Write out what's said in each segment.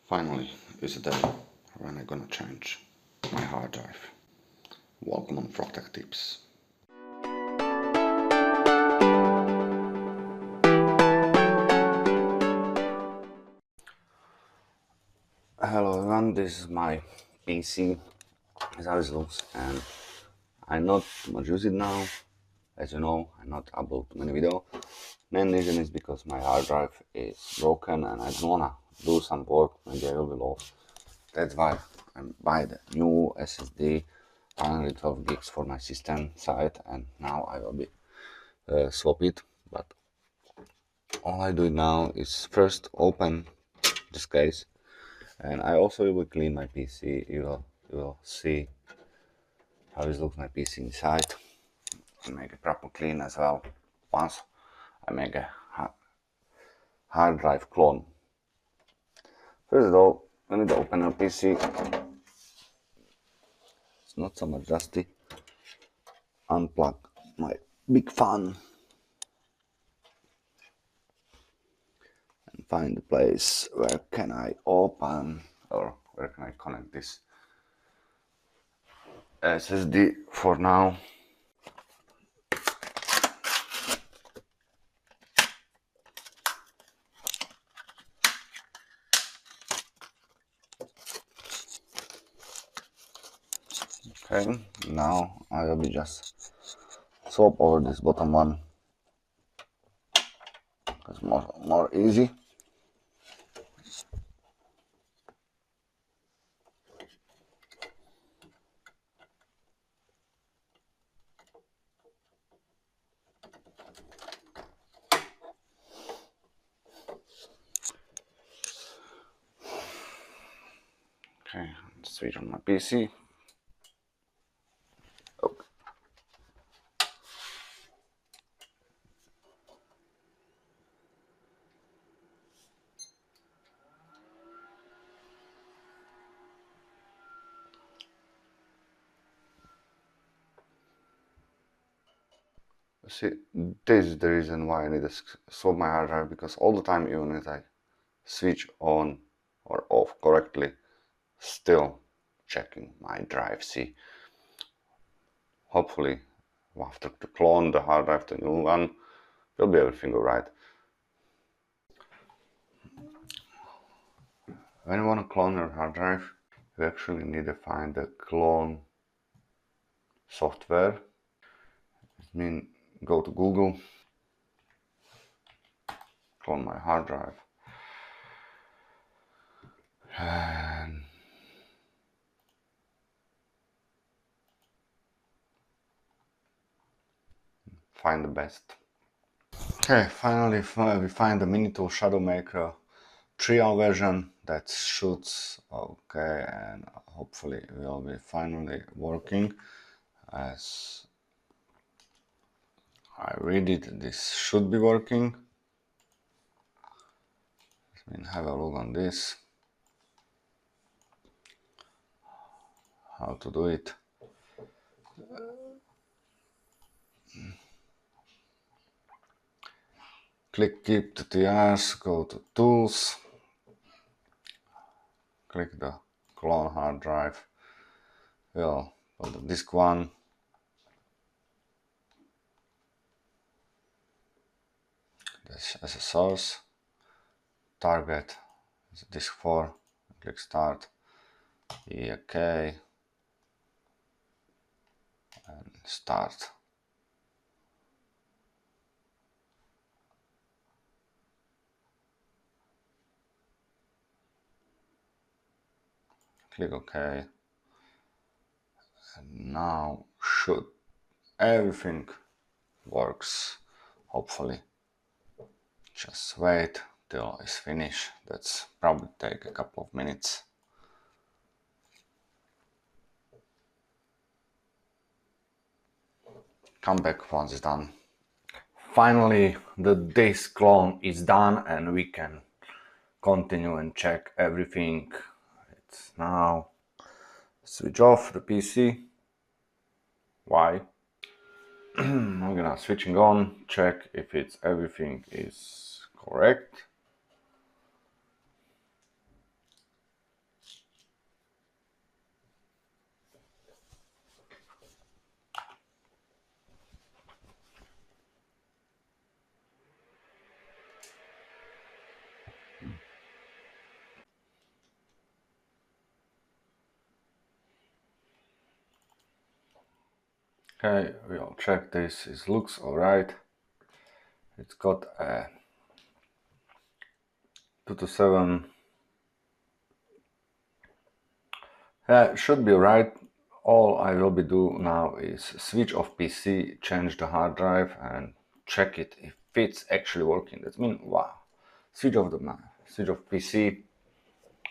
Finally, is the day when I'm gonna change my hard drive. Welcome on Frogtech Tips. Hello everyone, this is my PC, as how it looks, and I not much use it now. As you know, I not upload too many videos. Main reason is because my hard drive is broken and I don't wanna do some work, maybe I will be lost. That's why I buy the new SSD 112 gigs for my system side, and now I will be swap it. But all I do now is first open this case, and I also will clean my PC. You will see how it looks my PC inside, and make a proper clean as well. Once I make a hard drive clone. First of all, I need to open a PC. It's not so much dusty. Unplug my big fan and find the place where can I open or where can I connect this SSD for now. Okay, now I will be just swap over this bottom one. It's more easy. Okay, switch on my PC. Okay. See, this is the reason why I need to swap my hard drive, because all the time, even if I switch on or off correctly, still checking my drive. See, hopefully after to clone the hard drive to new one, will be everything alright. When you want to clone your hard drive, you actually need to find the clone software. I mean, go to Google, clone my hard drive, and find the best. Okay, finally we find the minitool shadow maker trial version that shoots okay, and hopefully will be finally working. As I read it, this should be working. Let me have a look on this, how to do it. Click keep TTRs, go to tools, click the clone hard drive, we'll put the disk 1, this as a source, target is disk 4, click start, OK, and start. Click OK, and now should everything works, hopefully. Just wait till it's finished. That's probably take a couple of minutes. Come back once it's done. Finally, the disk clone is done and we can continue and check everything. It's now switch off the PC. Why? I'm gonna switching on, check if it's everything is correct. Okay, we'll check this. It looks alright. It's got a 227. Should be right. All I will be do now is switch off PC, change the hard drive, and check it if it's actually working. That means wow. Switch off PC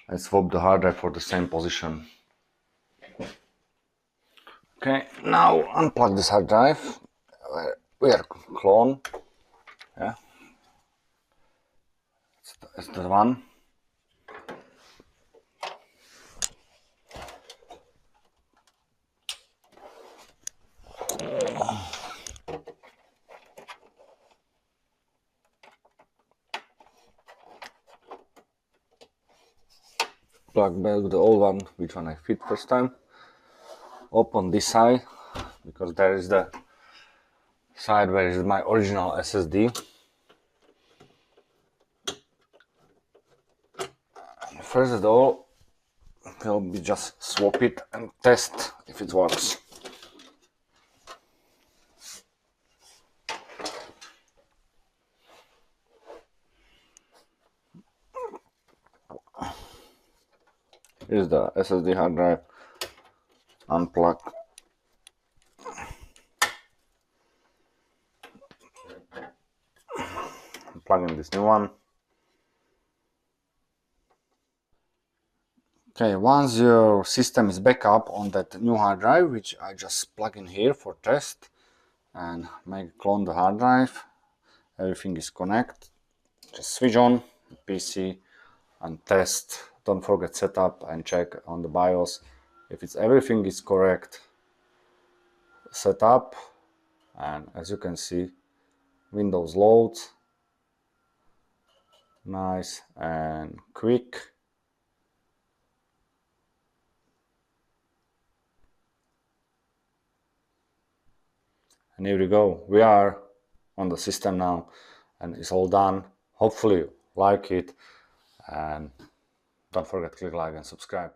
and swap the hard drive for the same position. Okay, now unplug this hard drive. We are clone. Yeah, it's the one. Plug back the old one, which one I fit first time. Open this side, because there is the side where is my original SSD. First of all, we'll be just swap it and test if it works. Here's the SSD hard drive. Unplug. Plug in this new one. Okay, once your system is back up on that new hard drive, which I just plug in here for test and clone the hard drive, everything is connected. Just switch on the PC and test. Don't forget setup and check on the BIOS if everything is correct. Setup, and as you can see, Windows loads nice and quick. And here we go. We are on the system now, and it's all done. Hopefully you like it, and don't forget to click like and subscribe.